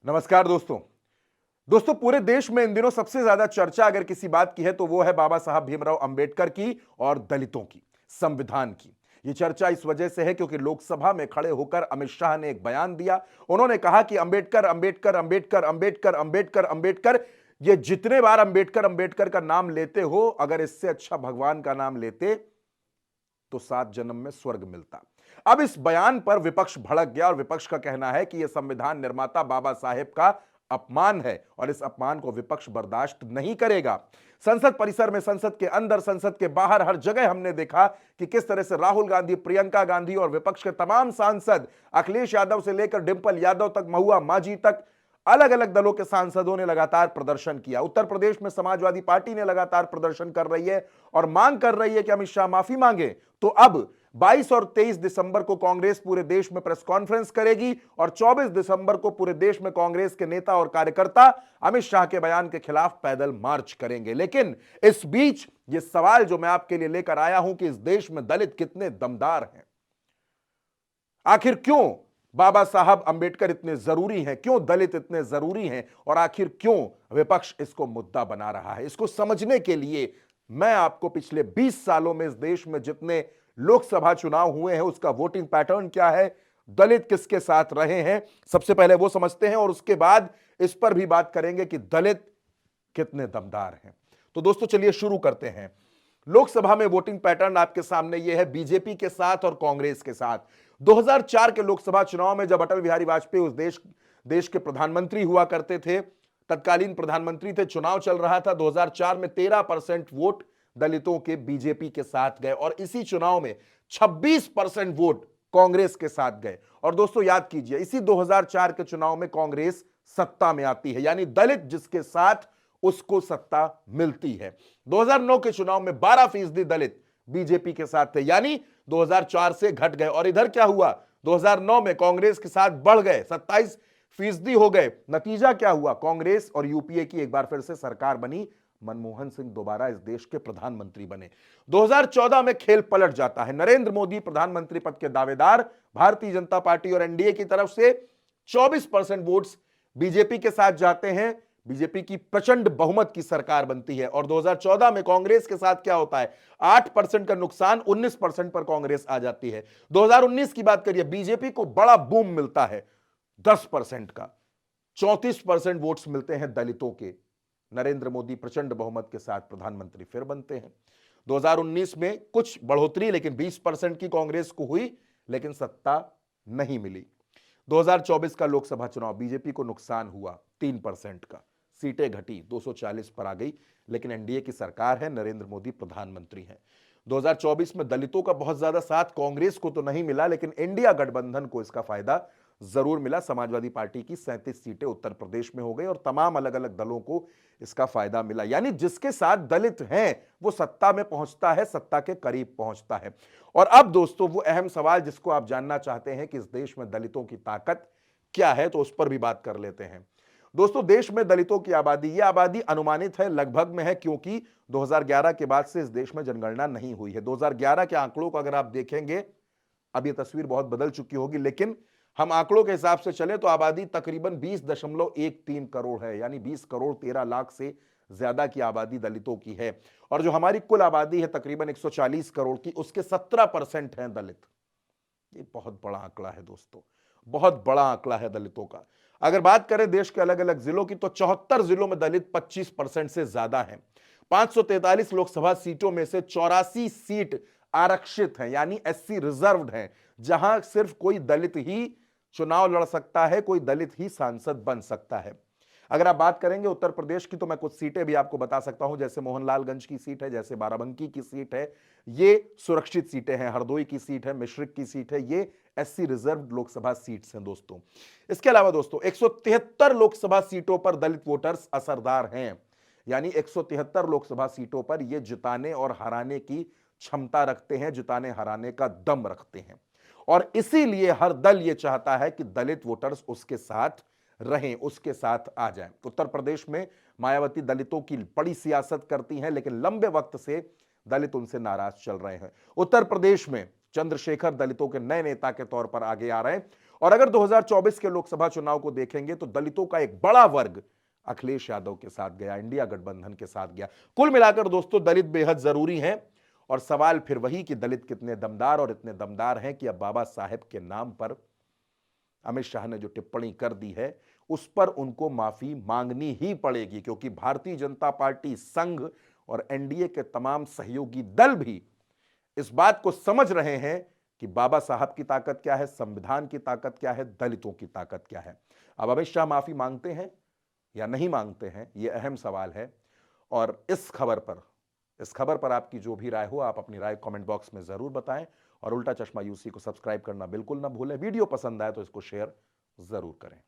नमस्कार दोस्तों। पूरे देश में इन दिनों सबसे ज्यादा चर्चा अगर किसी बात की है तो वो है बाबा साहब भीमराव अंबेडकर की और दलितों की, संविधान की। ये चर्चा इस वजह से है क्योंकि लोकसभा में खड़े होकर अमित शाह ने एक बयान दिया। उन्होंने कहा कि अंबेडकर अंबेडकर अंबेडकर अंबेडकर अंबेडकर अंबेडकर, ये जितने बार अंबेडकर अंबेडकर का नाम लेते हो, अगर इससे अच्छा भगवान का नाम लेते तो 7 जन्म में स्वर्ग मिलता। अब इस बयान पर विपक्ष भड़क गया और विपक्ष का कहना है कि यह संविधान निर्माता बाबा साहेब का अपमान है और इस अपमान को विपक्ष बर्दाश्त नहीं करेगा। संसद परिसर में, संसद के अंदर, संसद के बाहर, हर जगह हमने देखा कि किस तरह से राहुल गांधी, प्रियंका गांधी और विपक्ष के तमाम सांसद, अखिलेश यादव से लेकर डिंपल यादव तक, महुआ मांझी तक, अलग अलग दलों के सांसदों ने लगातार प्रदर्शन किया। उत्तर प्रदेश में समाजवादी पार्टी ने लगातार प्रदर्शन कर रही है और मांग कर रही है कि अमित शाह माफी मांगे। तो अब 22 और 23 दिसंबर को कांग्रेस पूरे देश में प्रेस कॉन्फ्रेंस करेगी और 24 दिसंबर को पूरे देश में कांग्रेस के नेता और कार्यकर्ता अमित शाह के बयान के खिलाफ पैदल मार्च करेंगे। लेकिन इस बीच यह सवाल जो मैं आपके लिए लेकर आया हूं कि इस देश में दलित कितने दमदार हैं, आखिर क्यों बाबा साहब अंबेडकर इतने जरूरी हैं, क्यों दलित इतने जरूरी हैं और आखिर क्यों विपक्ष इसको मुद्दा बना रहा है। इसको समझने के लिए मैं आपको पिछले 20 सालों में इस देश में जितने लोकसभा चुनाव हुए हैं उसका वोटिंग पैटर्न क्या है, दलित किसके साथ रहे हैं, सबसे पहले वो समझते हैं और उसके बाद इस पर भी बात करेंगे कि दलित कितने दमदार हैं। तो दोस्तों चलिए शुरू करते हैं। लोकसभा में वोटिंग पैटर्न आपके सामने यह है, बीजेपी के साथ और कांग्रेस के साथ। 2004 के लोकसभा चुनाव में जब अटल बिहारी वाजपेयी उस देश के प्रधानमंत्री हुआ करते थे, तत्कालीन प्रधानमंत्री थे, चुनाव चल रहा था, 2004 में 13% वोट दलितों के बीजेपी के साथ गए और इसी चुनाव में 26% वोट कांग्रेस के साथ गए। और दोस्तों याद कीजिए, इसी 2004 के चुनाव में कांग्रेस सत्ता में आती है, यानी दलित जिसके साथ उसको सत्ता मिलती है। 2009 के चुनाव में 12% दलित बीजेपी के साथ थे, यानी 2004 से घट गए। और इधर क्या हुआ, 2009 में कांग्रेस के साथ बढ़ गए, 27% हो गए। नतीजा क्या हुआ, कांग्रेस और यूपीए की एक बार फिर से सरकार बनी, मनमोहन सिंह दोबारा इस देश के प्रधानमंत्री बने। 2014 में खेल पलट जाता है, नरेंद्र मोदी प्रधानमंत्री पद के दावेदार, भारतीय जनता पार्टी और एनडीए की तरफ से 24% वोट्स बीजेपी के साथ जाते हैं, बीजेपी की प्रचंड बहुमत की सरकार बनती है। और 2014 में कांग्रेस के साथ क्या होता है, 8% का नुकसान, 19% पर कांग्रेस आ जाती है। 2019 की बात करिए, बीजेपी को बड़ा बूम मिलता है 10% का, 34% वोट्स मिलते हैं दलितों के, नरेंद्र मोदी प्रचंड बहुमत के साथ प्रधानमंत्री फिर बनते हैं। 2019 में कुछ बढ़ोतरी, लेकिन 20% की कांग्रेस को हुई, लेकिन सत्ता नहीं मिली। 2024 का लोकसभा चुनाव, बीजेपी को नुकसान हुआ 3% का, सीटें घटी, 240 पर आ गई, लेकिन एनडीए की सरकार है, नरेंद्र मोदी प्रधानमंत्री हैं। 2024 में दलितों का बहुत ज्यादा साथ कांग्रेस को तो नहीं मिला, लेकिन इंडिया गठबंधन को इसका फायदा जरूर मिला। समाजवादी पार्टी की 37 सीटें उत्तर प्रदेश में हो गई और तमाम अलग अलग दलों को इसका फायदा मिला, यानी जिसके साथ दलित हैं वो सत्ता में पहुंचता है, सत्ता के करीब पहुंचता है। और अब दोस्तों वो अहम सवाल जिसको आप जानना चाहते हैं कि इस देश में दलितों की ताकत क्या है, तो उस पर भी बात कर लेते हैं। दोस्तों देश में दलितों की आबादी, यह आबादी अनुमानित है, लगभग में है, क्योंकि 2011 के बाद से इस देश में जनगणना नहीं हुई है। 2011 के आंकड़ों को अगर आप देखेंगे, अब यह तस्वीर बहुत बदल चुकी होगी, लेकिन हम आंकड़ों के हिसाब से चले तो आबादी तकरीबन 20.13 करोड़ है, यानी 20 करोड़ 13 लाख से ज्यादा की आबादी दलितों की है। और जो हमारी कुल आबादी है तकरीबन 140 करोड़ की, उसके 17% हैं दलित। ये बहुत बड़ा आंकड़ा है दोस्तों, बहुत बड़ा आंकड़ा है दलितों का। अगर बात करें देश के अलग अलग जिलों की, तो 74 जिलों में दलित 25% से ज्यादा हैं। 543 लोकसभा सीटों में से 84 सीट आरक्षित हैं, यानी एससी रिजर्व्ड हैं, जहां सिर्फ कोई दलित ही चुनाव लड़ सकता है, कोई दलित ही सांसद बन सकता है। अगर आप बात करेंगे उत्तर प्रदेश की, तो मैं कुछ सीटें भी आपको बता सकता हूं, जैसे मोहनलालगंज की सीट है, जैसे बाराबंकी की सीट है, ये सुरक्षित सीटें हैं। हरदोई की सीट है, मिश्रिक की सीट है, ये एससी रिजर्व लोकसभा सीट्स हैं दोस्तों। इसके अलावा दोस्तों 173 लोकसभा सीटों पर दलित वोटर्स असरदार हैं, यानी 173 लोकसभा सीटों पर ये जिताने और हराने की क्षमता रखते हैं, जिताने हराने का दम रखते हैं। और इसीलिए हर दल ये चाहता है कि दलित वोटर्स उसके साथ रहें, उसके साथ आ जाएं। उत्तर प्रदेश में मायावती दलितों की बड़ी सियासत करती हैं, लेकिन लंबे वक्त से दलित उनसे नाराज चल रहे हैं। उत्तर प्रदेश में चंद्रशेखर दलितों के नए नेता के तौर पर आगे आ रहे हैं और अगर 2024 के लोकसभा चुनाव को देखेंगे तो दलितों का एक बड़ा वर्ग अखिलेश यादव के साथ गया, इंडिया गठबंधन के साथ गया। कुल मिलाकर दोस्तों दलित बेहद जरूरी हैं और सवाल फिर वही कि दलित कितने दमदार और इतने दमदार हैं कि अब बाबा साहेब के नाम पर अमित शाह ने जो टिप्पणी कर दी है उस पर उनको माफी मांगनी ही पड़ेगी, क्योंकि भारतीय जनता पार्टी, संघ और एनडीए के तमाम सहयोगी दल भी इस बात को समझ रहे हैं कि बाबा साहब की ताकत क्या है, संविधान की ताकत क्या है, दलितों की ताकत क्या है। अब अमित शाह माफी मांगते हैं या नहीं मांगते हैं, यह अहम सवाल है। और इस खबर पर आपकी जो भी राय हो, आप अपनी राय कमेंट बॉक्स में जरूर बताएं और उल्टा चश्मा यूसी को सब्सक्राइब करना बिल्कुल ना भूलें। वीडियो पसंद आए तो इसको शेयर जरूर करें।